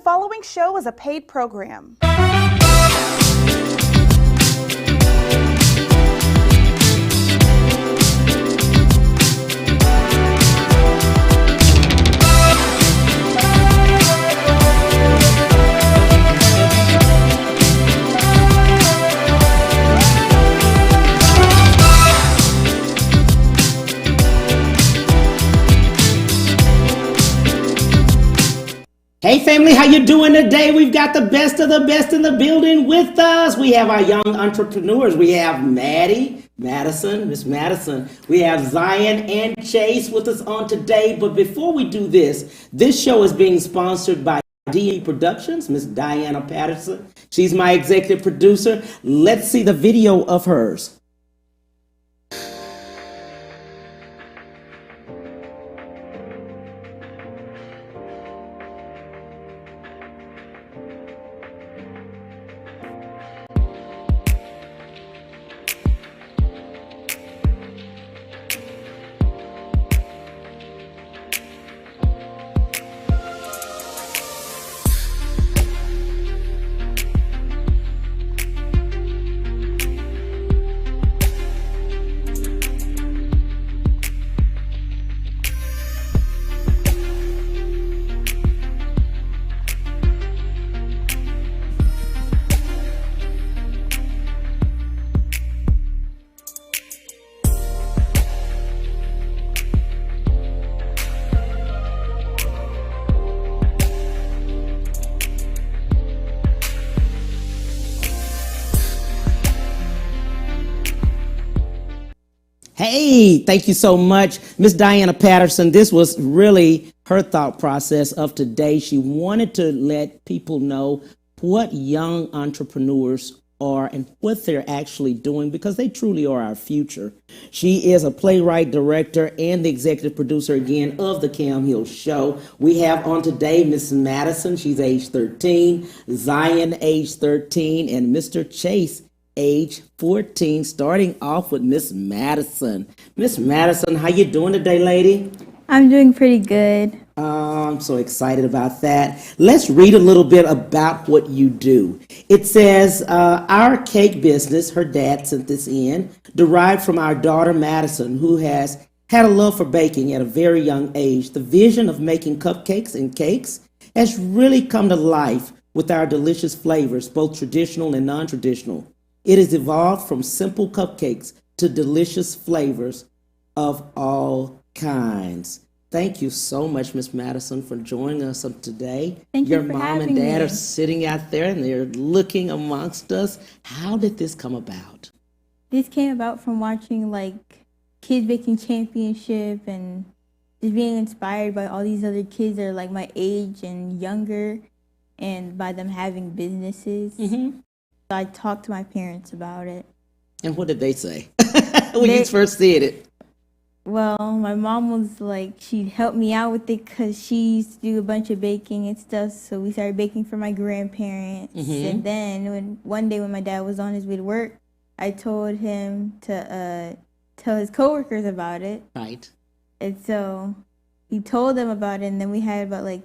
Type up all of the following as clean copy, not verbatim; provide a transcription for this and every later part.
following show is a paid program. Hey family, how you doing today? We've got the best of the best in the building with us. We have our young entrepreneurs. We have Madison, Miss Madison. We have Zion and Chase with us on today. But before we do this show is being sponsored by DE Productions, Miss Diana Patterson. She's my executive producer. Let's see the video of hers. Hey, thank you so much, Miss Diana Patterson. This was really her thought process of today. She wanted to let people know what young entrepreneurs are and what they're actually doing because they truly are our future. She is a playwright, director, and the executive producer again of the Cam Hill Show. We have on today Miss Madison. She's age 13, Zion age 13, and Mr. Chase age 14, starting off with Miss Madison. Miss Madison, how you doing today, lady? I'm doing pretty good. I'm so excited about that. Let's read a little bit about what you do. It says, our cake business, her dad sent this in, derived from our daughter Madison, who has had a love for baking at a very young age. The vision of making cupcakes and cakes has really come to life with our delicious flavors, both traditional and non-traditional. It has evolved from simple cupcakes to delicious flavors of all kinds. Thank you so much, Miss Madison, for joining us today. Thank you Your for mom having and dad me. are sitting out there and they're looking amongst us. How did this come about? This came about from watching like Kids Baking Championship and just being inspired by all these other kids that are like my age and younger and by them having businesses. Mm-hmm. So I talked to my parents about it. And what did they say when you first said it? Well, my mom was like, she'd help me out with it because she used to do a bunch of baking and stuff. So we started baking for my grandparents. Mm-hmm. And then one day when my dad was on his way to work, I told him to tell his coworkers about it. Right. And so he told them about it, and then we had about like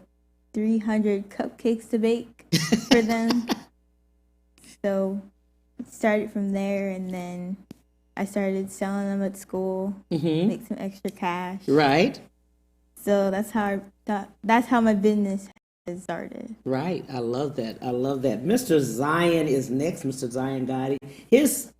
300 cupcakes to bake for them. So it started from there, and then I started selling them at school, Mm-hmm. make some extra cash. Right. So that's how my business has started. Right. I love that. I love that. Mr. Zion is next. Mr. Zion Gotti. His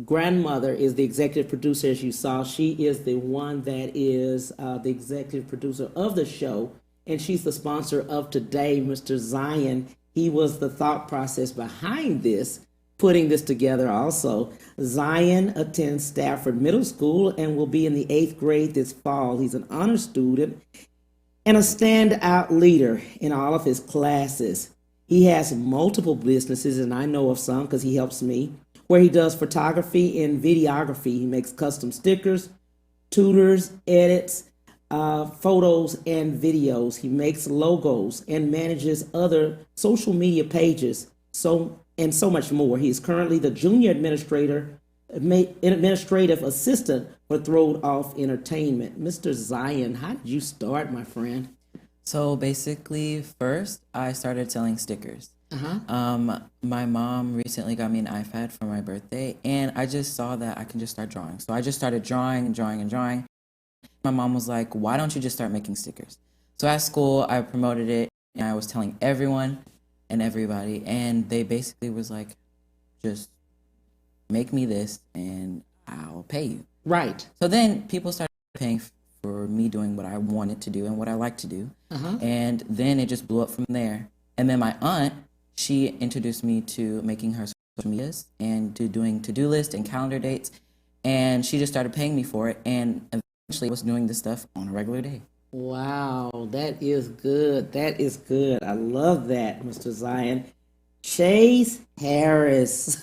grandmother is the executive producer, as you saw. She is the one that is the executive producer of the show, and she's the sponsor of today. Mr. Zion, he was the thought process behind this, putting this together also. Zion attends Stafford Middle School and will be in the 8th grade this fall. He's an honor student and a standout leader in all of his classes. He has multiple businesses, and I know of some because he helps me, where he does photography and videography. He makes custom stickers, tutors, edits, photos and videos. He makes logos and manages other social media pages, so much more. He is currently the junior administrative assistant for Throwed Off Entertainment. Mr. Zion, how did you start, my friend? So basically, first I started selling stickers. My mom recently got me an iPad for my birthday, and I just saw that I can just start drawing. So I just started drawing and drawing and drawing. My mom was like, "Why don't you just start making stickers?" So at school, I promoted it, and I was telling everyone and everybody, and they basically was like, "Just make me this, and I'll pay you." Right. So then people started paying for me doing what I wanted to do and what I like to do. And then it just blew up from there. And then my aunt, she introduced me to making her social medias and to doing to-do lists and calendar dates. And she just started paying me for it. And eventually I was doing this stuff on a regular day. Wow, that is good. That is good. I love that, Mr. Zion. Chase Harris.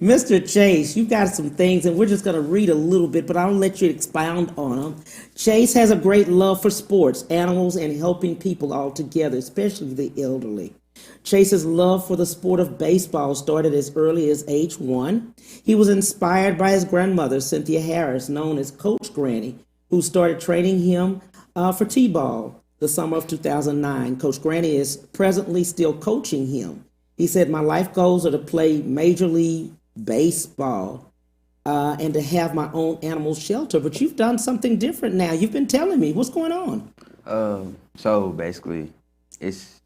Mr. Chase, you got some things, and we're just going to read a little bit, but I'll let you expound on them. Chase has a great love for sports, animals, and helping people all together, especially the elderly. Chase's love for the sport of baseball started as early as age 1. He was inspired by his grandmother, Cynthia Harris, known as Coach Granny, who started training him for T-ball the summer of 2009. Coach Granny is presently still coaching him. He said, "My life goals are to play Major League Baseball and to have my own animal shelter." But you've done something different now. You've been telling me. What's going on? So basically, it's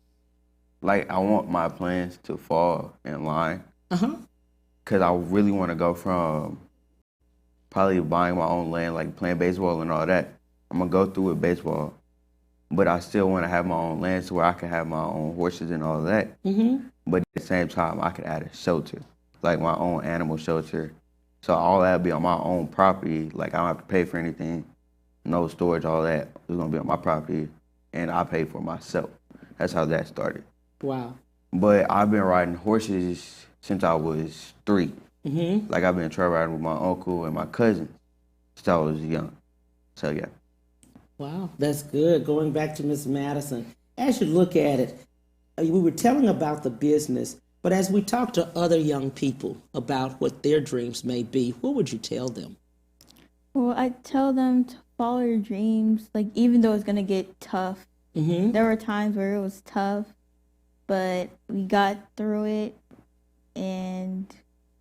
like I want my plans to fall in line. Because I really want to go from probably buying my own land, like playing baseball and all that. I'm going to go through with baseball. But I still want to have my own land so where I can have my own horses and all that. But at the same time, I could add a shelter, like my own animal shelter. So all that be on my own property. Like I don't have to pay for anything, no storage, all that. It's going to be on my property, and I pay for myself. That's how that started. Wow. But I've been riding horses since I was 3. Like I've been trail riding with my uncle and my cousins since I was young. So yeah. Wow, that's good. Going back to Miss Madison, as you look at it, we were telling about the business, but as we talk to other young people about what their dreams may be, what would you tell them? Well, I tell them to follow your dreams, like even though it's gonna get tough. There were times where it was tough, but we got through it, and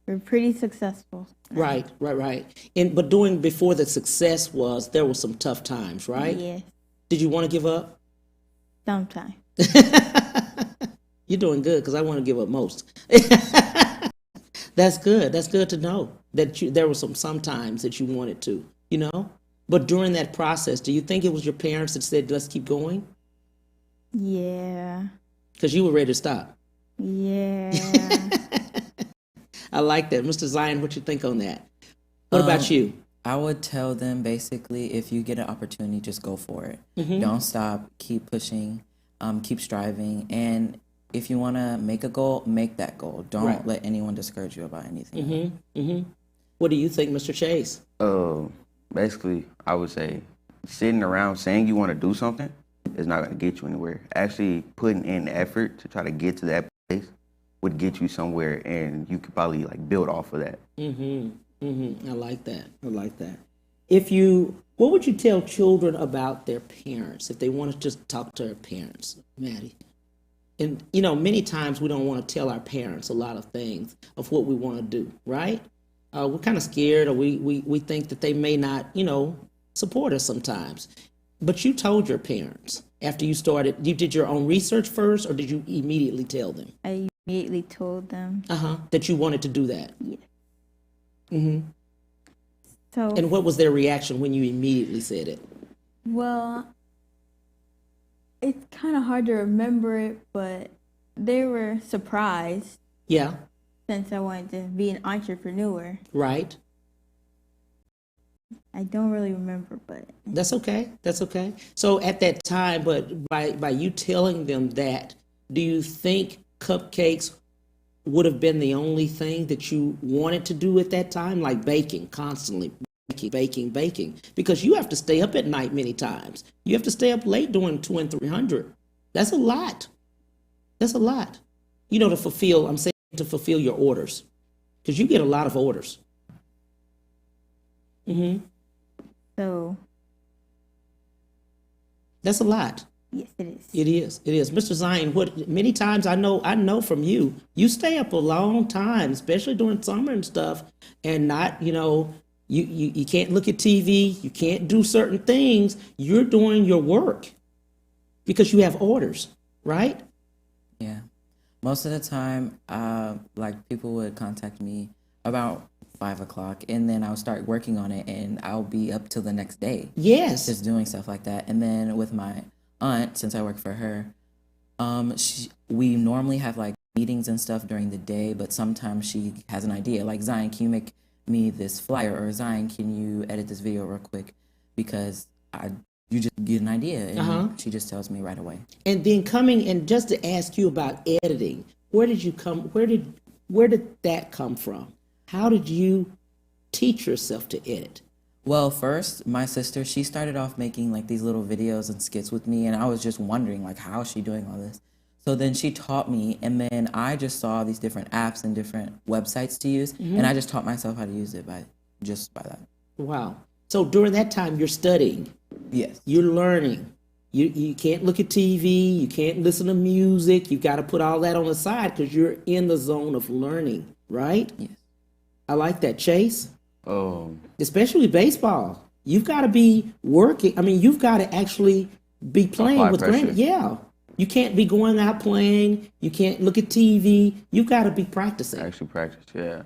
we're pretty successful. Right. But doing before the success was, there were some tough times, right? Yeah, Did you want to give up? sometimes. You're doing good because I want to give up most. That's good. That's good to know that there were sometimes that you wanted to, you know? But during that process, do you think it was your parents that said, "Let's keep going"? Yeah. Because you were ready to stop. Yeah. I like that. Mr. Zion, what you think on that? What about you? I would tell them basically, if you get an opportunity, just go for it. Don't stop. Keep pushing. Keep striving. And if you want to make a goal, make that goal. Don't let anyone discourage you about anything. What do you think, Mr. Chase? Basically, I would say sitting around saying you want to do something is not going to get you anywhere. Actually putting in the effort to try to get to that place would get you somewhere, and you could probably like build off of that. I like that. What would you tell children about their parents if they want to just talk to their parents, Maddie? And, many times we don't want to tell our parents a lot of things of what we want to do, right? We're kind of scared, or we think that they may not, support us sometimes. But you told your parents after you started, you did your own research first, or did you immediately tell them? I immediately told them. That you wanted to do that? Yeah. So. And what was their reaction when you immediately said it? Well, it's kind of hard to remember it, but they were surprised. Yeah. Since I wanted to be an entrepreneur. Right. I don't really remember, but that's okay. So at that time, but by you telling them that, do you think cupcakes would have been the only thing that you wanted to do at that time, like baking, constantly baking? Because you have to stay up at night many times. You have to stay up late doing 200 and 300. That's a lot. To fulfill your orders, because you get a lot of orders. So. That's a lot. Yes, it is. It is. It is. Mr. Zion, what many times I know from you, you stay up a long time, especially during summer and stuff, and not, you can't look at TV, you can't do certain things. You're doing your work because you have orders, right? Yeah. Most of the time, like people would contact me about 5 o'clock, and then I'll start working on it, and I'll be up till the next day. Yes. Just doing stuff like that. And then with my aunt, since I work for her, we normally have like meetings and stuff during the day, but sometimes she has an idea. Like, Zion, can you make me this flyer? Or Zion, can you edit this video real quick? Because you just get an idea, and she just tells me right away. And then coming, and just to ask you about editing, where did that come from? How did you teach yourself to edit? Well, first, my sister, she started off making like these little videos and skits with me, and I was just wondering, like, how is she doing all this? So then she taught me, and then I just saw these different apps and different websites to use, and I just taught myself how to use it by that. Wow. So during that time, you're studying. Yes. You're learning. You can't look at TV. You can't listen to music. You got to put all that on the side because you're in the zone of learning, right? Yes. I like that, Chase. Oh, Especially baseball. You've got to be working. I mean, you've got to actually be playing Apply with pressure. Yeah. You can't be going out playing. You can't look at TV. You've got to be practicing. actually practice, yeah.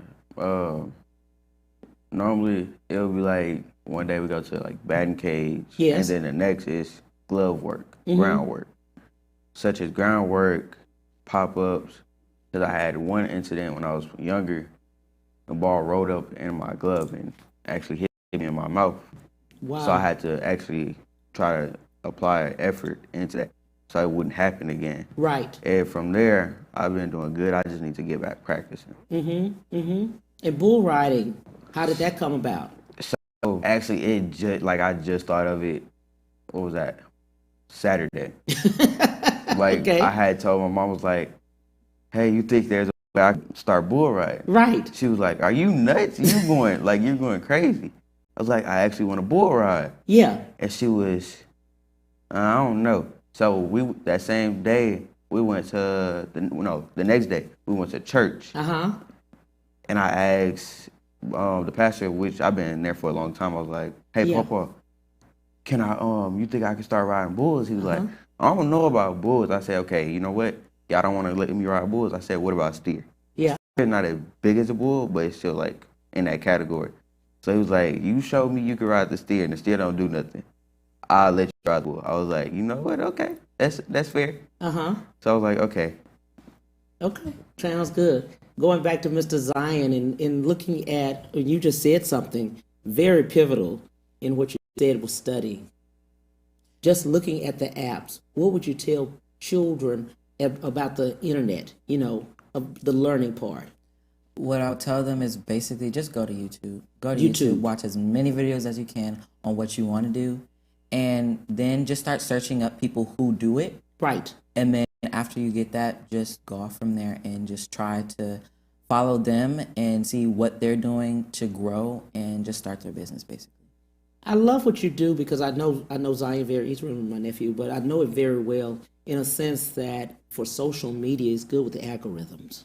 Normally, it'll be like one day we go to like batting cage, Yes. and then the next is glove work, groundwork, such as groundwork, pop-ups. Because I had one incident when I was younger, the ball rolled up in my glove and actually hit me in my mouth. Wow. So I had to actually try to apply effort into that so it wouldn't happen again. Right. And from there, I've been doing good. I just need to get back practicing. And bull riding, how did that come about? So actually, I just thought of it. What was that? Saturday. Like, Okay. I had told my mom, was like, "Hey, you think there's a way I can start bull riding?" Right. She was like, "Are you nuts? You're going crazy." I was like, "I actually want a bull ride." Yeah. And she was, I don't know. So that same day we went to the next day we went to church. And I asked the pastor, which I've been there for a long time. I was like, "Hey, Yeah. Papa, can I you think I can start riding bulls?" He was like, "I don't know about bulls." I said, "Okay, you know what? Y'all don't want to let me ride bulls." I said, "What about steer?" Yeah. It's not as big as a bull, but it's still like in that category. So he was like, "You show me you can ride the steer, and the steer don't do nothing. I'll let you ride the bull." I was like, "You know what? Okay, that's fair." So I was like, "Okay." Okay, sounds good. Going back to Mr. Zion and looking at, you just said something very pivotal in what you said was studying. Just looking at the apps, what would you tell children about the internet, of the learning part? What I'll tell them is basically just go to YouTube. Go to YouTube, watch as many videos as you can on what you want to do, and then just start searching up people who do it. Right. And then after you get that, just go off from there and just try to follow them and see what they're doing to grow and just start their business, basically. I love what you do because I know Zion he's really my nephew, but I know it very well in a sense that for social media, it's good with the algorithms.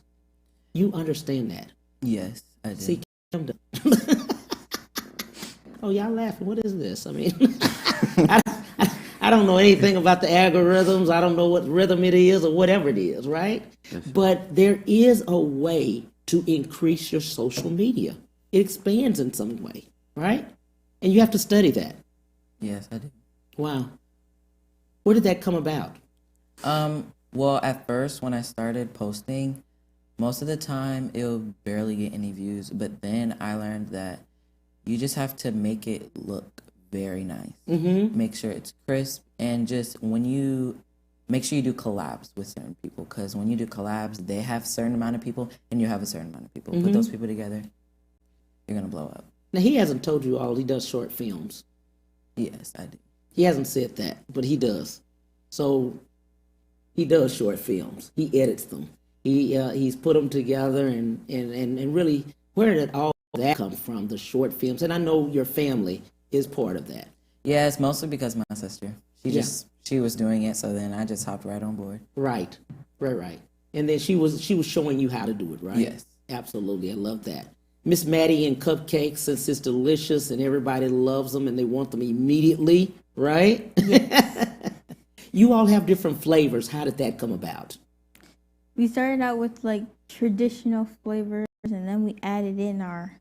You understand that. Yes, I do. See, oh, y'all laughing. What is this? I mean, I don't know anything about the algorithms. I don't know what rhythm it is or whatever it is, right? But there is a way to increase your social media. It expands in some way, right? And you have to study that. Yes, I do. Wow. Where did that come about? Well, at first when I started posting, most of the time it'll barely get any views, but then I learned that you just have to make it look very nice. Make sure it's crisp, and just make sure you do collabs with certain people, because when you do collabs, they have a certain amount of people and you have a certain amount of people. Put those people together, you're gonna blow up. Now, he hasn't told you all he does short films. Yes, I do. He hasn't said that, but he does. So he does short films. He edits them. He's put them together and really, where did all that come from, the short films? And I know your family is part of that. Yeah, it's mostly because my sister. she was doing it, so then I just hopped right on board. Right. And then she was showing you how to do it, right? Yes. Absolutely. I love that. Miss Maddie and cupcakes, since it's delicious and everybody loves them and they want them immediately, right? Yes. You all have different flavors. How did that come about? We started out with like traditional flavors, and then we added in our,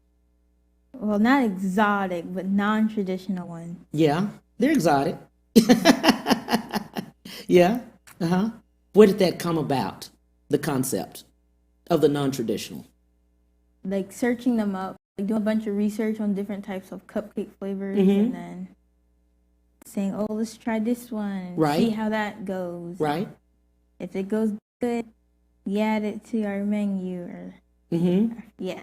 well, not exotic, but non-traditional ones. Yeah, they're exotic. Yeah. Uh-huh. Where did that come about? The concept of the non-traditional. Like searching them up, like doing a bunch of research on different types of cupcake flavors, Mm-hmm. and then saying, "Oh, let's try this one, and Right. see how that goes." Right. If it goes good, we add it to our menu, or Mm-hmm. yeah.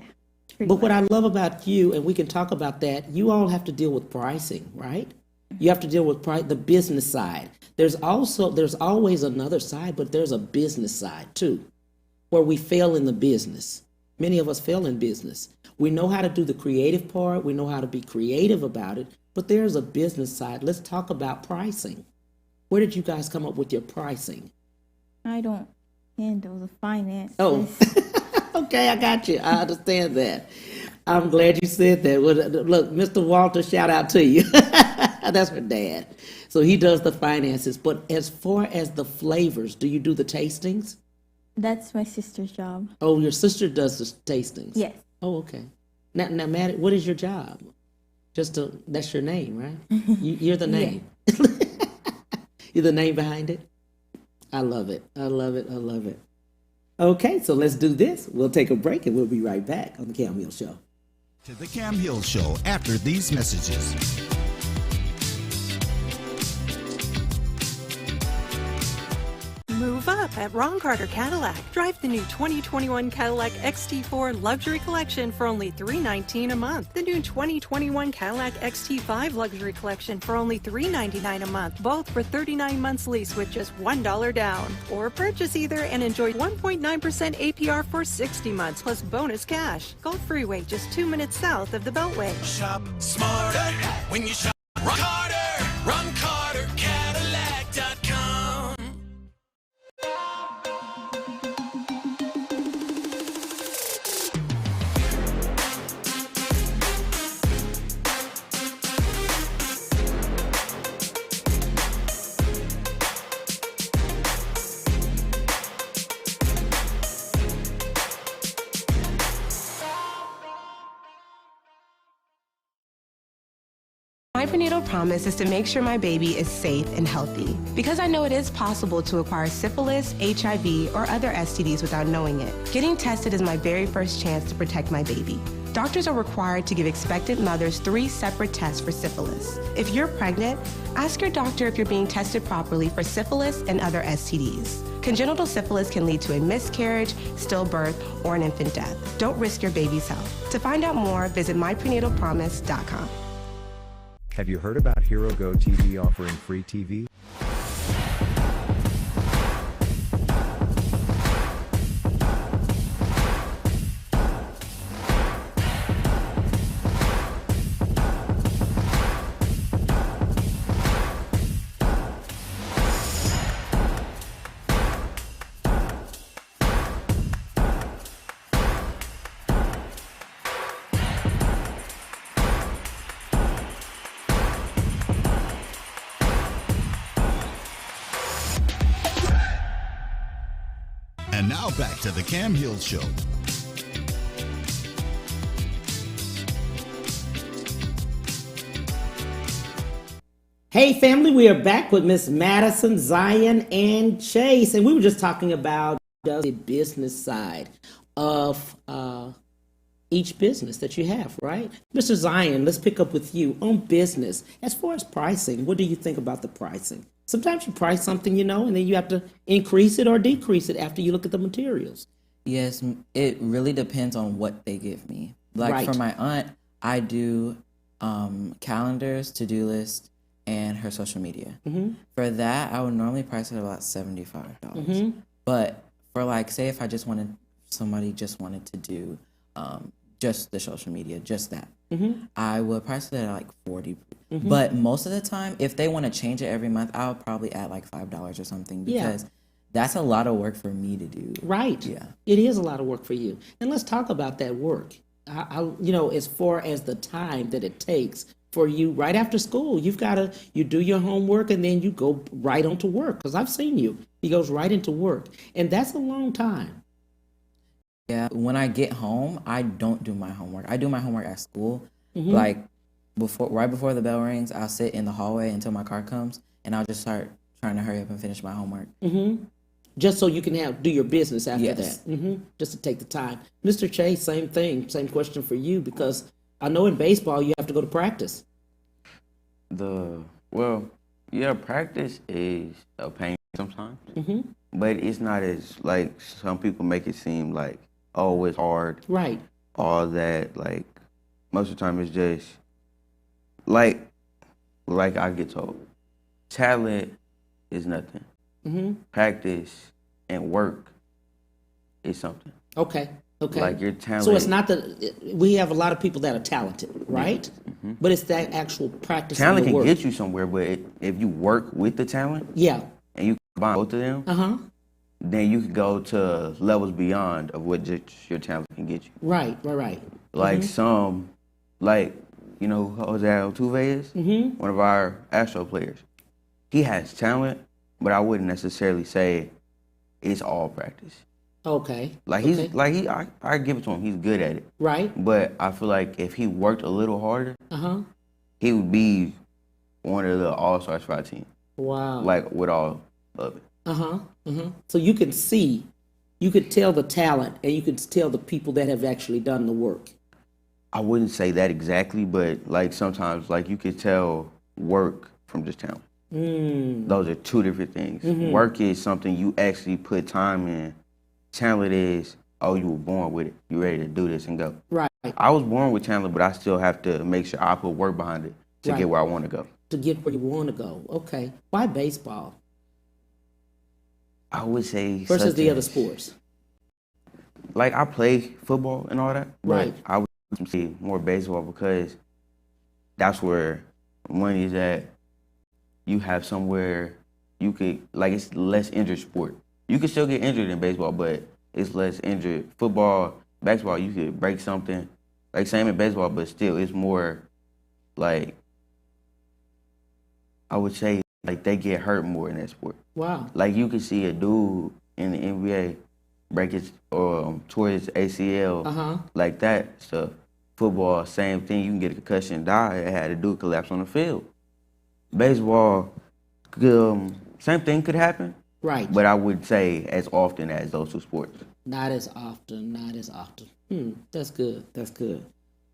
But what I love about you, and we can talk about that, you all have to deal with pricing, right? You have to deal with the business side. There's always another side, but there's a business side too, where we fail in the business. Many of us fail in business. We know how to do the creative part. We know how to be creative about it, but there's a business side. Let's talk about pricing. Where did you guys come up with your pricing? I don't handle the finances. Oh, okay, I got you. I understand that. I'm glad you said that. Well, look, Mr. Walter, shout out to you. That's her dad. So he does the finances. But as far as the flavors, do you do the tastings? That's my sister's job. Oh, your sister does the tastings? Yes. Oh, okay. Now, Maddie, what is your job? That's your name, right? You're the name. You're the name behind it? I love it. I love it. I love it. Okay, so let's do this. We'll take a break and we'll be right back on the Cam Hill Show. To the Cam Hill Show after these messages. Move up at Ron Carter Cadillac. Drive the new 2021 Cadillac XT4 Luxury Collection for only $319 a month. The new 2021 Cadillac XT5 Luxury Collection for only $399 a month. Both for 39 months lease with just $1 down. Or purchase either and enjoy 1.9% APR for 60 months plus bonus cash. Gulf Freeway just 2 minutes south of the Beltway. Shop smarter when you shop Ron Carter. RonCarterCadillac.com. My prenatal promise is to make sure my baby is safe and healthy, because I know it is possible to acquire syphilis, HIV, or other STDs without knowing it. Getting tested is my very first chance to protect my baby. Doctors are required to give expectant mothers 3 separate tests for syphilis. If you're pregnant, ask your doctor if you're being tested properly for syphilis and other STDs. Congenital syphilis can lead to a miscarriage, stillbirth, or an infant death. Don't risk your baby's health. To find out more, visit myprenatalpromise.com. Have you heard about Hero Go TV offering free TV? And now back to the Cam Hill Show. Hey, family, we are back with Miss Madison, Zion, and Chase. And we were just talking about the business side of each business that you have, right? Mr. Zion, let's pick up with you on business. As far as pricing, what do you think about the pricing? Sometimes you price something, and then you have to increase it or decrease it after you look at the materials. Yes, it really depends on what they give me. Like for my aunt, I do calendars, to-do lists, and her social media. Mm-hmm. For that, I would normally price it about $75. Mm-hmm. But for say if somebody just wanted to do just the social media, just that, mm-hmm. I would price it at $40. But most of the time, if they want to change it every month, I'll probably add like $5 or something because that's a lot of work for me to do. Right. Yeah. It is a lot of work for you. And let's talk about that work. As far as the time that it takes for you right after school, you do your homework and then you go right on to work. Because I've seen you. He goes right into work. And that's a long time. Yeah. When I get home, I don't do my homework. I do my homework at school. Like right before the bell rings, I'll sit in the hallway until my car comes and I'll just start trying to hurry up and finish my homework. Just so you can do your business after Yes. that. Just to take the time. Mr. Chase, same thing. Same question for you because I know in baseball you have to go to practice. Practice is a pain sometimes. But it's not as, like, some people make it seem like, oh, it's hard. Right. All that, like, most of the time it's just, like I get told, talent is nothing. Practice and work is something. Okay. Like your talent. So it's not that we have a lot of people that are talented, right? But it's that actual practice. Talent and the can work. get you somewhere, but if you work with the talent, and you combine both of them, then you can go to levels beyond of what just your talent can get you. Right. Like you know who Jose Altuve is? One of our Astro players. He has talent, but I wouldn't necessarily say it's all practice. Okay. I give it to him. He's good at it. Right. But I feel like if he worked a little harder, he would be one of the all-stars for our team. Wow. Like with all of it. So you could tell the talent and you could tell the people that have actually done the work. I wouldn't say that exactly, but like sometimes like you could tell work from just talent. Those are two different things. Work is something you actually put time in. Talent is, oh, you were born with it. You ready to do this and go. Right. I was born with talent, but I still have to make sure I put work behind it to get where I want to go. To get where you want to go. Okay. Why baseball? I would say versus the other sports. Like I play football and all that, right? But I would say more baseball because that's where money is at. You have somewhere you could it's less injured sport. You can still get injured in baseball, but it's less injured. Football, basketball, you could break something. Like same in baseball, but still it's more like I would say like they get hurt more in that sport. Wow. Like you could see a dude in the NBA break his tore his ACL, like that stuff. Football, same thing. You can get a concussion, die. It had a dude collapse on the field. Baseball, same thing could happen. Right. But I would say as often as those two sports. Not as often. That's good.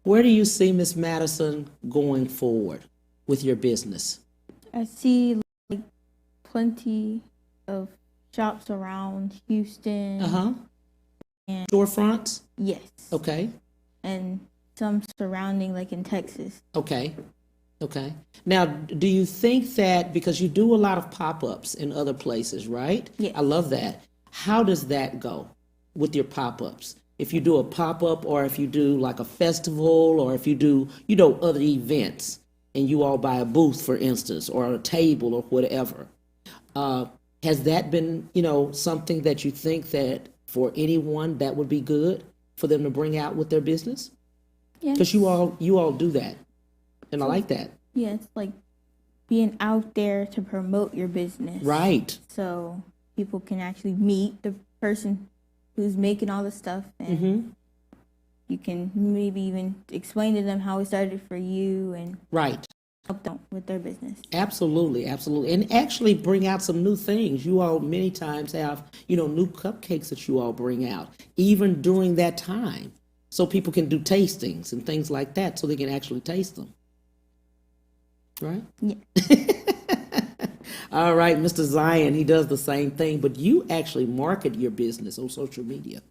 Where do you see Miss Madison going forward with your business? I see like plenty of shops around Houston. And storefronts? Yes. Okay. And some surrounding like in Texas. Okay. Now, do you think that, because you do a lot of pop-ups in other places, right? Yeah. I love that. How does that go with your pop-ups? If you do a pop-up or if you do like a festival or if you do, other events and you all buy a booth, for instance, or a table or whatever, has that been, something that you think that for anyone that would be good for them to bring out with their business? Yeah. Because you all do that. And I like that. Yeah, it's like being out there to promote your business. Right. So people can actually meet the person who's making all the stuff. And you can maybe even explain to them how it started for you and help them with their business. Absolutely. And actually bring out some new things. You all many times have, new cupcakes that you all bring out, even during that time. So people can do tastings and things like that so they can actually taste them. Right? Yeah. All right, Mr. Zion, he does the same thing, but you actually market your business on social media.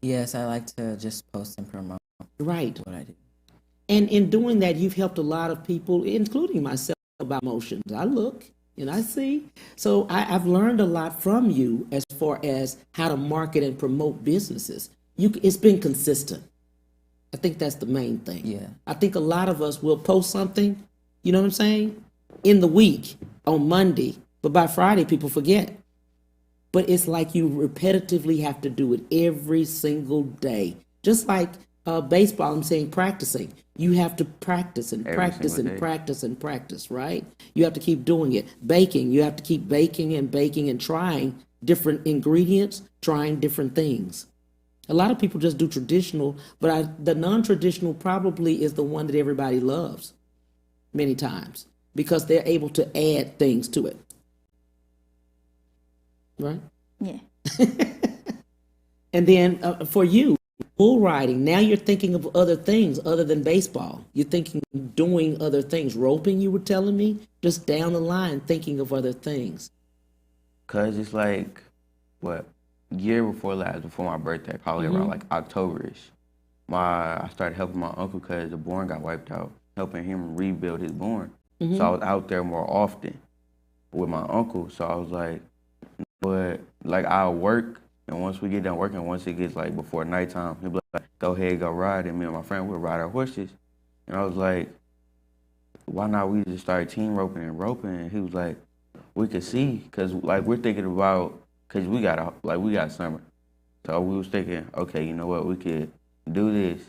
Yes, I like to just post and promote what I do. And in doing that, you've helped a lot of people, including myself, about emotions. I look and I see. So I've learned a lot from you as far as how to market and promote businesses. It's been consistent. I think that's the main thing. Yeah. I think a lot of us will post something You know what I'm saying? In the week, on Monday. But by Friday, people forget. But it's like you repetitively have to do it every single day. Just like baseball, I'm saying practicing. You have to practice and Every practice single and day. practice and practice, right? You have to keep doing it. Baking, you have to keep baking and trying different ingredients, trying different things. A lot of people just do traditional, but the non-traditional probably is the one that everybody loves many times because they're able to add things to it. Right? Yeah. And then for you, bull riding, now you're thinking of other things other than baseball. You're thinking doing other things. Roping, you were telling me, just down the line thinking of other things. Cause it's like, what, year before last, before my birthday, probably around like October-ish. I started helping my uncle cause the barn got wiped out, helping him rebuild his barn. So I was out there more often with my uncle. So I was like, but like I'll work, and once we get done working, once it gets like before nighttime, he'll be like, go ahead, go ride, and me and my friend would ride our horses. And I was like, why not we just start team roping and roping? And he was like, we could see, cause like we're thinking about, cause we got summer, so we was thinking, okay, you know what, we could do this,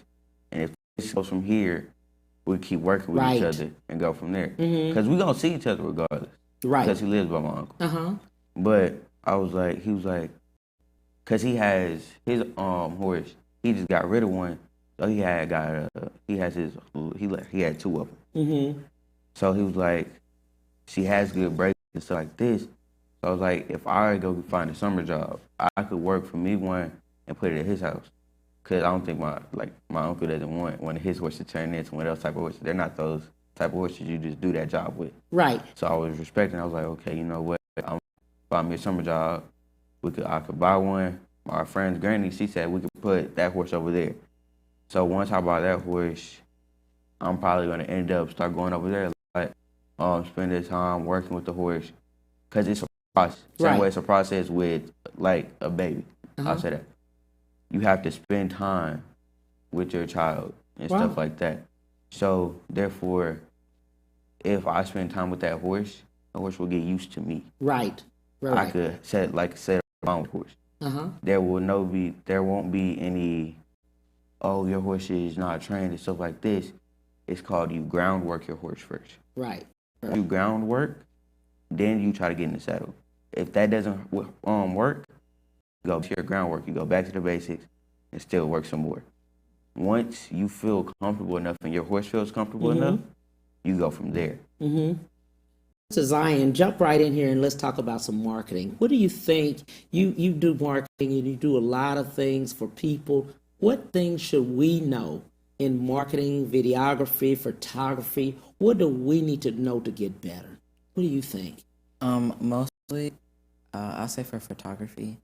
and if this goes from here, we keep working with each other and go from there, cause we gonna see each other regardless, Right. Cause he lives by my uncle. Uh-huh. But I was like, he was like, cause he has his horse, he just got rid of one, so he had two of them. So he was like, she has good breaks and stuff like this. So I was like, if I go find a summer job, I could work for me one and put it at his house. Cause I don't think my uncle doesn't want one of his horses to turn into one of those type of horses. They're not those type of horses you just do that job with. Right. So I was respecting. I was like, okay, you know what? I'm find me a summer job. I could buy one. My friend's granny, she said we could put that horse over there. So once I buy that horse, I'm probably gonna end up start going over there, like spend the time working with the horse, cause it's a process. Same way it's a process with like a baby. I'll say that. You have to spend time with your child and stuff like that. So therefore, if I spend time with that horse, the horse will get used to me. Right. I could set around with horse. There won't be any, oh, your horse is not trained and stuff like this. It's called you groundwork your horse first. Right. You groundwork, then you try to get in the saddle. If that doesn't work, you go to your groundwork, you go back to the basics and still work some more. Once you feel comfortable enough and your horse feels comfortable enough, you go from there. So Zion, jump right in here and let's talk about some marketing. What do you think? You do marketing and you do a lot of things for people. What things should we know in marketing, videography, photography? What do we need to know to get better? What do you think? Mostly, I'll say for photography,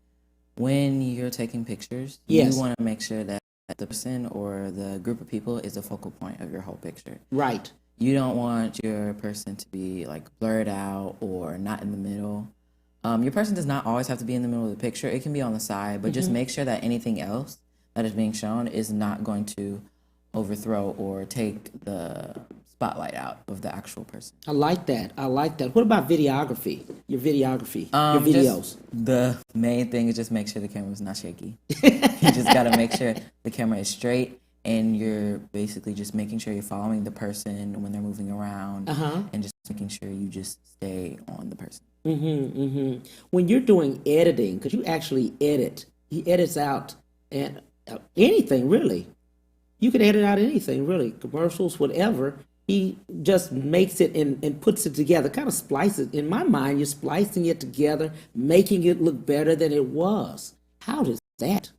when you're taking pictures, Yes. you want to make sure that the person or the group of people is the focal point of your whole picture. Right. You don't want your person to be like blurred out or not in the middle. Your person does not always have to be in the middle of the picture. It can be on the side, but just make sure that anything else that is being shown is not going to overthrow or take the spotlight out of the actual person. I like that. What about videography? Your videography, your videos. The main thing is just make sure the camera's not shaky. You just got to make sure the camera is straight and you're basically just making sure you're following the person when they're moving around and just making sure you just stay on the person. When you're doing editing, because you actually edit, he edits out and anything really. You can edit out anything really, commercials, whatever. He just makes it and puts it together, kind of splices. In my mind, you're splicing it together, making it look better than it was. How does that?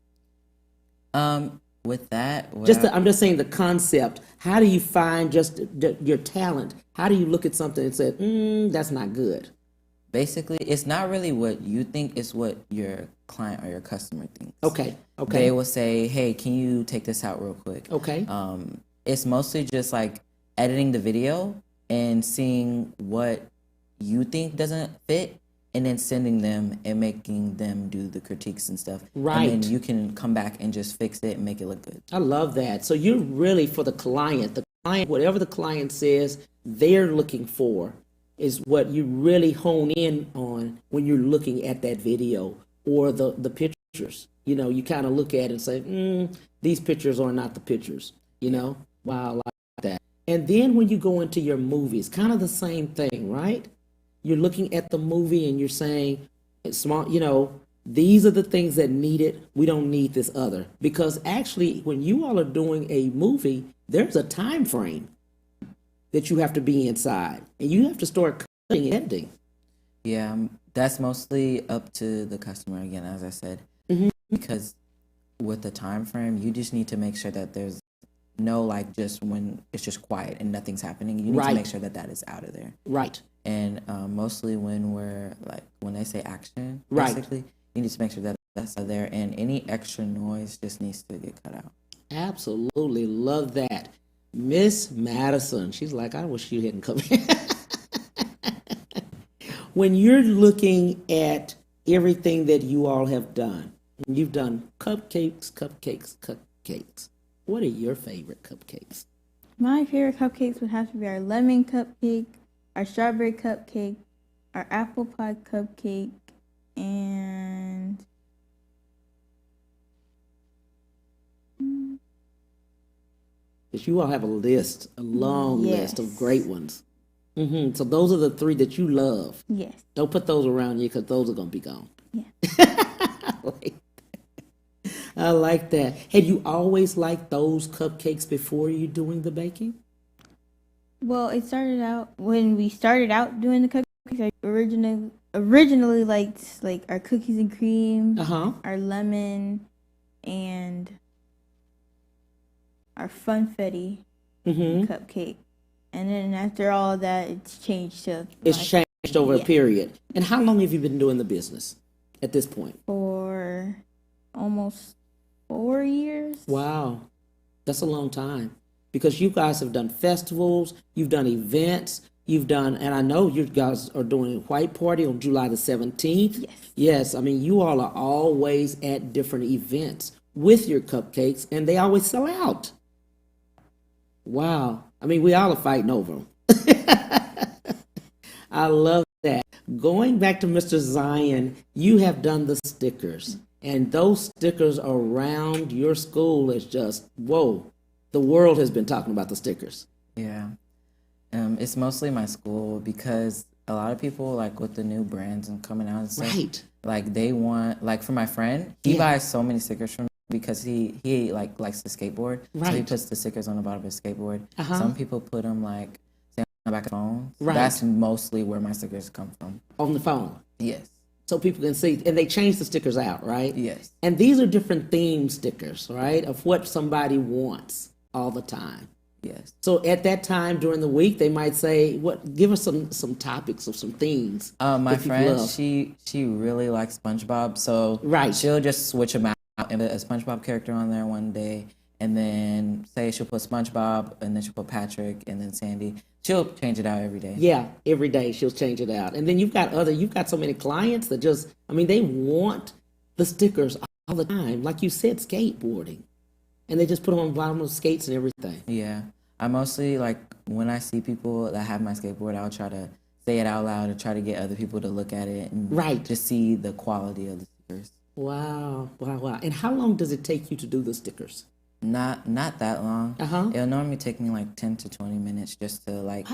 With that, I'm just saying the concept. How do you find just your talent? How do you look at something and say, that's not good? Basically, it's not really what you think, it's what your client or your customer thinks. Okay. They will say, hey, can you take this out real quick? Okay. It's mostly just like editing the video and seeing what you think doesn't fit and then sending them and making them do the critiques and stuff. Right. And then you can come back and just fix it and make it look good. I love that. So you're really for the client client, whatever the client says they're looking for is what you really hone in on when you're looking at that video or the pictures. You know, you kind of look at it and say, these pictures are not the pictures, you know? Wow, I like that. And then when you go into your movies, kind of the same thing, right? You're looking at the movie and you're saying, it's smart, you know, these are the things that need it. We don't need this other. Because actually, when you all are doing a movie, there's a time frame that you have to be inside. And you have to start cutting and editing. Yeah, that's mostly up to the customer again, as I said. Because with the time frame, you just need to make sure that there's no, like, just when it's just quiet and nothing's happening. You need to make sure that that is out of there. Right. And mostly when we're, like, when they say action, basically, you need to make sure that that's out there. And any extra noise just needs to get cut out. Absolutely. Love that. Miss Madison, she's like, I wish you hadn't come here. When you're looking at everything that you all have done, you've done cupcakes. What are your favorite cupcakes? My favorite cupcakes would have to be our lemon cupcake, our strawberry cupcake, our apple pie cupcake, and Because you all have a list, a long list of great ones. So those are the three that you love. Yes. Don't put those around you because those are going to be gone. Yeah. I like that. Had you always liked those cupcakes before you doing the baking? Well, it started out when we started out doing the cupcakes. I originally liked like our cookies and cream, our lemon, and our funfetti cupcake. And then after all that, it's changed to. It's changed over a period. And how long have you been doing the business at this point? For almost 4 years. Wow, that's a long time. Because you guys have done festivals, you've done events, you've done, and I know you guys are doing a white party on July the 17th. Yes. Yes, I mean, you all are always at different events with your cupcakes, and they always sell out. Wow. I mean, we all are fighting over them. I love that. Going back to Mr. Zion, you have done the stickers, and those stickers around your school is just, whoa. The world has been talking about the stickers. Yeah. It's mostly my school because a lot of people, like with the new brands and coming out and stuff, like they want, like for my friend, he buys so many stickers from me because he like likes to skateboard. So he puts the stickers on the bottom of his skateboard. Some people put them like say, on the back of phones. That's mostly where my stickers come from. On the phone? Yes. So people can see, and they change the stickers out, right? Yes. And these are different theme stickers, right, of what somebody wants all the time. Yes. So at that time during the week, they might say, "What? Give us some topics or some themes." My friend, she really likes SpongeBob, so she'll just switch them out and put a SpongeBob character on there one day, and then say she'll put SpongeBob, and then she'll put Patrick, and then Sandy. She'll change it out every day. Yeah, every day she'll change it out, and then you've got so many clients that just, I mean, they want the stickers all the time, like you said, skateboarding. And they just put them on the bottom of skates and everything. Yeah. I mostly, like, when I see people that have my skateboard, I'll try to say it out loud and try to get other people to look at it and just see the quality of the stickers. Wow. And how long does it take you to do the stickers? Not that long. It'll normally take me like 10 to 20 minutes just to, like,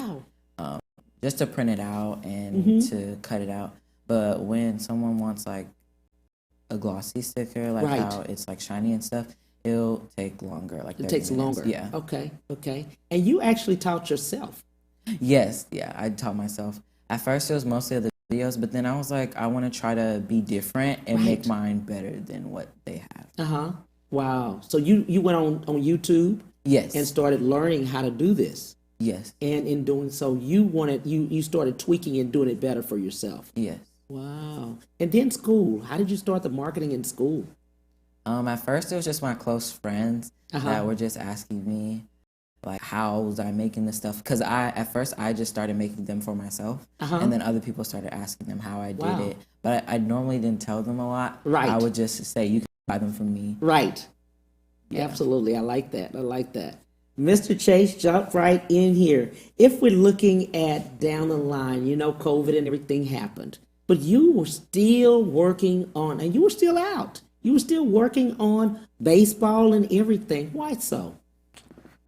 just to print it out and to cut it out. But when someone wants, like, a glossy sticker, like how it's, like, shiny and stuff, it'll take longer. Like it takes minutes. longer. Yeah. Okay. And you actually taught yourself. Yes. Yeah. I taught myself. At first, it was mostly other videos, but then I was like, I want to try to be different and make mine better than what they have. Wow. So you went on YouTube. Yes. And started learning how to do this. Yes. And in doing so, you started tweaking and doing it better for yourself. Yes. Wow. And then school. How did you start the marketing in school? At first, it was just my close friends that were just asking me, like, how was I making this stuff? Because at first, I just started making them for myself. And then other people started asking them how I did it. But I normally didn't tell them a lot. I would just say, you can buy them from me. Yeah. Absolutely. I like that. Mr. Chase, jump right in here. If we're looking at down the line, you know, COVID and everything happened, but you were still working on, and you were still out. You were still working on baseball and everything. Why so?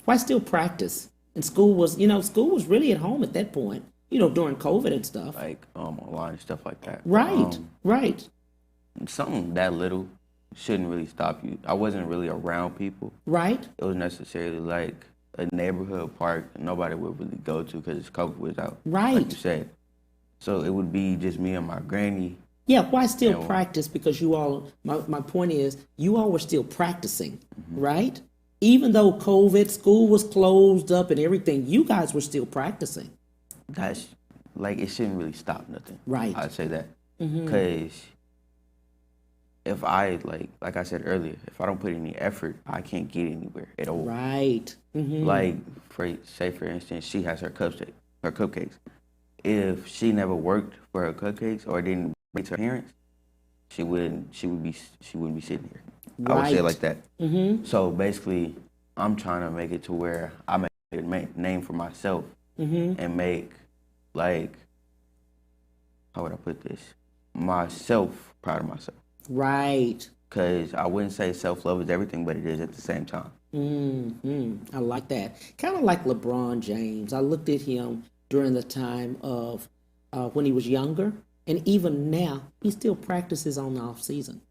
Why still practice? And school was, school was really at home at that point, during COVID and stuff. Like online and stuff like that. Right, right. Something that little shouldn't really stop you. I wasn't really around people. Right. It was necessarily like a neighborhood park that nobody would really go to because COVID was out. Right. Like you said. So it would be just me and my granny. Yeah, why still practice? Because you all, my point is, you all were still practicing, right? Even though COVID, school was closed up and everything, you guys were still practicing. That's, like, it shouldn't really stop nothing. Right. I'd say that. Because if I, like I said earlier, if I don't put any effort, I can't get anywhere at all. Right. Like, for instance, she has her cupcakes. If she never worked for her cupcakes or didn't make her parents, she wouldn't be sitting here. Right. I would say it like that. So basically, I'm trying to make it to where I make a name for myself and make, like, how would I put this? Myself proud of myself. Right. Because I wouldn't say self-love is everything, but it is at the same time. I like that. Kind of like LeBron James. I looked at him during the time of when he was younger, and even now, he still practices on the off season.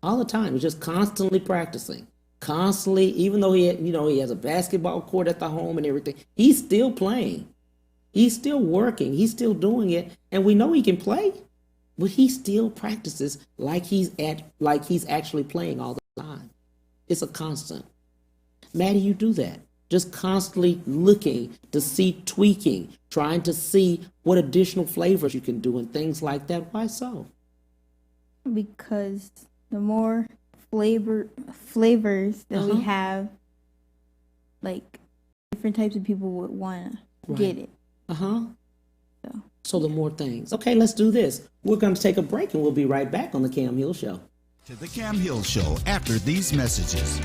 All the time. He's just constantly practicing. Constantly, even though he has a basketball court at the home and everything, he's still playing. He's still working. He's still doing it. And we know he can play, but he still practices like he's actually playing all the time. It's a constant. Maddie, you do that. Just constantly looking to see, tweaking, trying to see what additional flavors you can do and things like that. Why so? Because the more flavors that we have, like, different types of people would want to get it. So the more things. Okay, let's do this. We're going to take a break and we'll be right back on the Cam Hill Show. To the Cam Hill Show after these messages.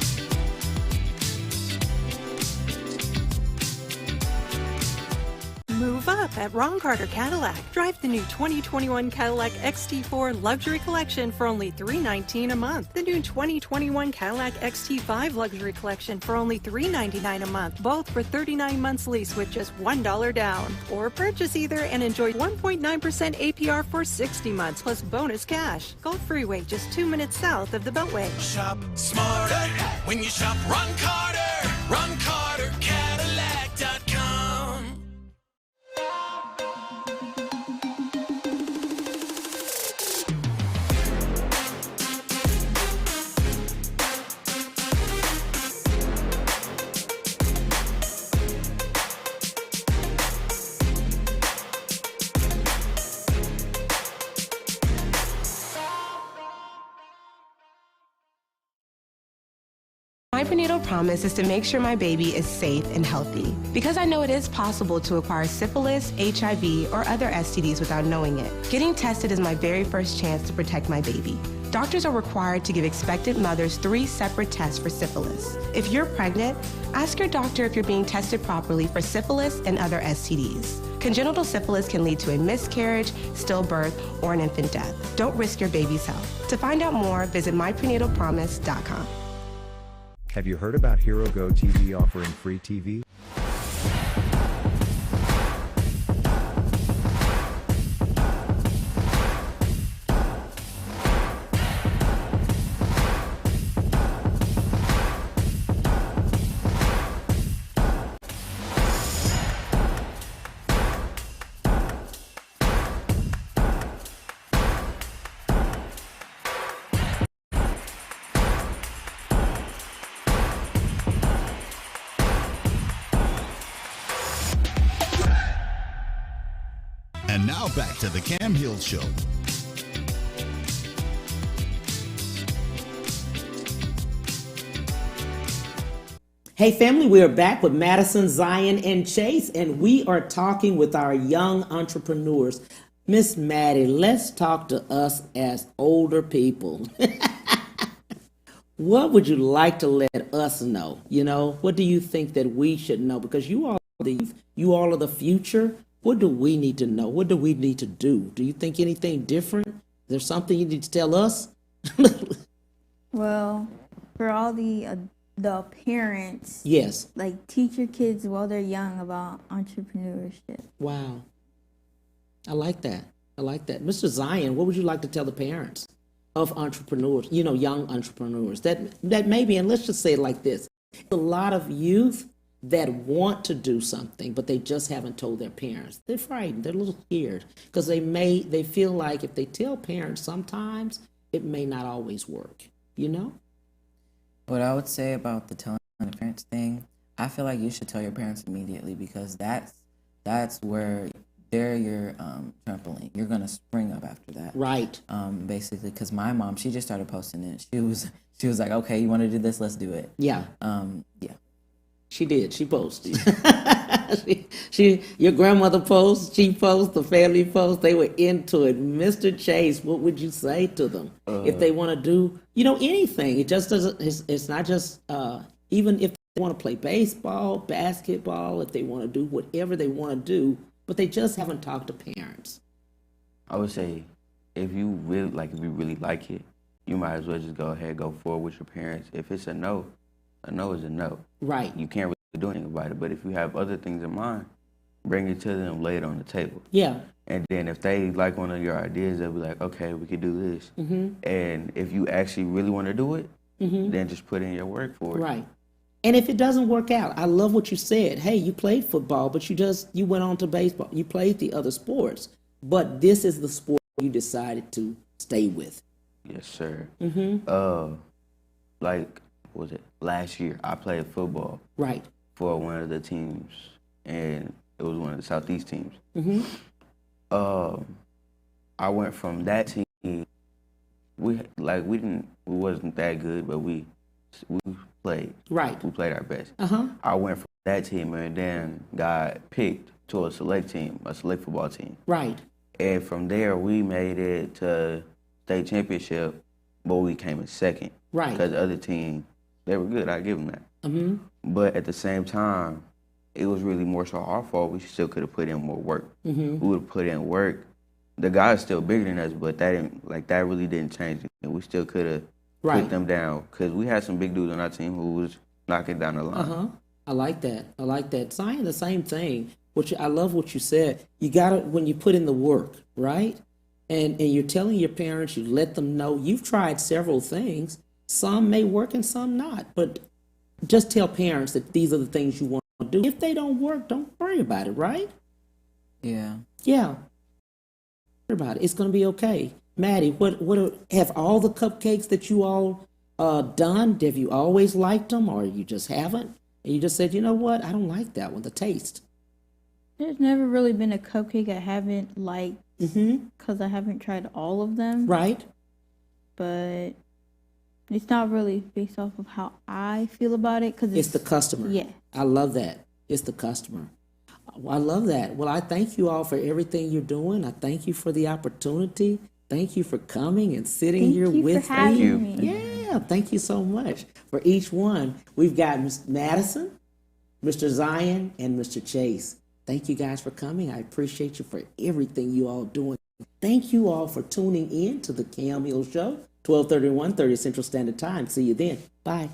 Move up at Ron Carter Cadillac. Drive the new 2021 Cadillac XT4 Luxury Collection for only $319 a month. The new 2021 Cadillac XT5 Luxury Collection for only $399 a month. Both for 39 months lease with just $1 down. Or purchase either and enjoy 1.9% APR for 60 months plus bonus cash. Gulf Freeway, just 2 minutes south of the Beltway. Shop smarter when you shop Ron Carter. Ron Carter Cadillac.com. My prenatal promise is to make sure my baby is safe and healthy. Because I know it is possible to acquire syphilis, HIV, or other STDs without knowing it. Getting tested is my very first chance to protect my baby. Doctors are required to give expectant mothers 3 separate tests for syphilis. If you're pregnant, ask your doctor if you're being tested properly for syphilis and other STDs. Congenital syphilis can lead to a miscarriage, stillbirth, or an infant death. Don't risk your baby's health. To find out more, visit myprenatalpromise.com. Have you heard about Hero Go TV offering free TV? And now back to the Cam Hill Show. Hey family, we are back with Madison, Zion, and Chase, and we are talking with our young entrepreneurs. Miss Maddie, let's talk to us as older people. What would you like to let us know? You know, what do you think that we should know? Because you all are the youth, you all are the future. What do we need to know? What do we need to do? Do you think anything different? Is there something you need to tell us? Well, for all the parents, Yes. like teach your kids while they're young about entrepreneurship. Wow. I like that. I like that. Mr. Zion, what would you like to tell the parents of entrepreneurs, you know, young entrepreneurs that maybe, and let's just say it like this, a lot of youth that want to do something, but they just haven't told their parents. They're frightened. They're a little scared because they feel like if they tell parents sometimes, it may not always work, you know? What I would say about the telling the parents thing, I feel like you should tell your parents immediately because that's where they're your trampoline. You're gonna spring up after that. Right. Basically, because my mom, she just started posting it. She was like, okay, you want to do this? Let's do it. Yeah. Yeah. She did. She posted. Your grandmother posts, she posts, the family posts. They were into it. Mr. Chase, what would you say to them if they want to do, you know, anything? It just doesn't. It's not just even if they want to play baseball, basketball, if they want to do whatever they want to do, but they just haven't talked to parents. I would say if you really like it, you might as well just go ahead, go forward with your parents. If it's a no is a no. Right. You can't really do anything about it. But if you have other things in mind, bring it to them, lay it on the table. Yeah. And then if they like one of your ideas, they'll be like, okay, we could do this. Mm-hmm. And if you actually really want to do it, then just put in your work for it. Right. And if it doesn't work out, I love what you said. Hey, you played football, but you went on to baseball. You played the other sports, but this is the sport you decided to stay with. Yes, sir. Mm-hmm. Like, what was it? Last year, I played football. Right. For one of the teams, and it was one of the Southeast teams. Mm-hmm. I went from that team. We wasn't that good, but we played. Right. We played our best. Uh-huh. I went from that team and then got picked to a select team, a select football team. Right. And from there, we made it to state championship, but we came in second. Right. Because the other team, they were good. I give them that. Mm-hmm. But at the same time, it was really more so our fault. We still could have put in more work. Mm-hmm. We would have put in work. The guy's still bigger than us, but that really didn't change it. And we still could have put them down because we had some big dudes on our team who was knocking down the line. Uh-huh. I like that. Zion, the same thing. I love what you said. You got to, when you put in the work, right? And you're telling your parents, you let them know you've tried several things. Some may work and some not. But just tell parents that these are the things you want to do. If they don't work, don't worry about it, right? Yeah. Yeah. Don't worry about it. It's going to be okay. Maddie, have all the cupcakes that you all done? Have you always liked them, or you just haven't? And you just said, you know what? I don't like that one. The taste. There's never really been a cupcake I haven't liked because I haven't tried all of them. Right. But it's not really based off of how I feel about it because it's the customer. Yeah. I love that. It's the customer. I love that. Well, I thank you all for everything you're doing. I thank you for the opportunity. Thank you for coming and sitting here with me. Yeah, thank you so much. For each one, we've got Ms. Madison, Mr. Zion, and Mr. Chase. Thank you guys for coming. I appreciate you for everything you all doing. Thank you all for tuning in to the Cam Hill Show, 12:30 to 1:30 Central Standard Time. See you then. Bye.